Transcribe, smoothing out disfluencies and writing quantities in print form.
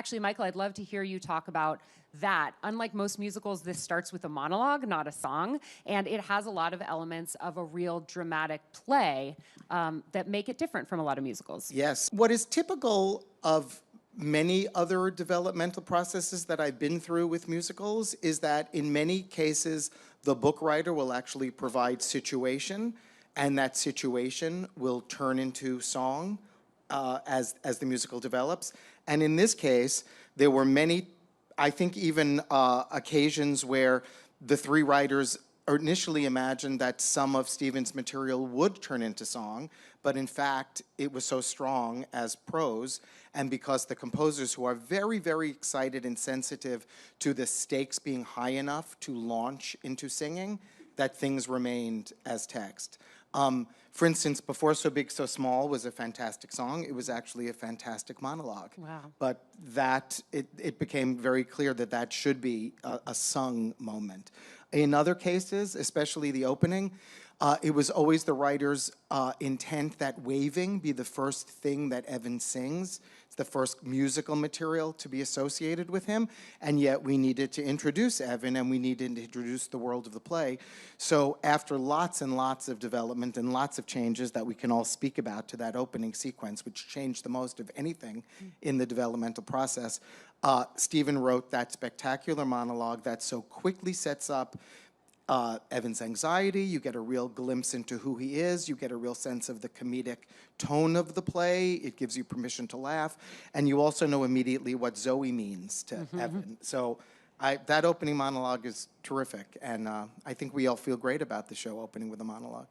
Actually, Michael, I'd love to hear you talk about that. Unlike most musicals, this starts with a monologue, not a song, and it has a lot of elements of a real dramatic play that make it different from a lot of musicals. Yes. What is typical of many other developmental processes that I've been through with musicals is that in many cases, the book writer will actually provide situation, and that situation will turn into song as the musical develops. And in this case, there were many, I think even occasions where the three writers initially imagined that some of Stephen's material would turn into song, but in fact, it was so strong as prose, and because the composers, who are very, very excited and sensitive to the stakes being high enough to launch into singing, that things remained as text. For instance, Before So Big, So Small was a fantastic song. It was actually a fantastic monologue. Wow. But it became very clear that that should be a sung moment. In other cases, especially the opening, it was always the writer's intent that waving be the first thing that Evan sings. It's the first musical material to be associated with him, and yet we needed to introduce Evan, and we needed to introduce the world of the play. So after lots and lots of development and lots of changes that we can all speak about to that opening sequence, which changed the most of anything in the developmental process, Stephen wrote that spectacular monologue that so quickly sets up Evan's anxiety. You get a real glimpse into who he is. You get a real sense of the comedic tone of the play. It gives you permission to laugh. And you also know immediately what Zoe means to Evan. So that opening monologue is terrific. And I think we all feel great about the show opening with a monologue.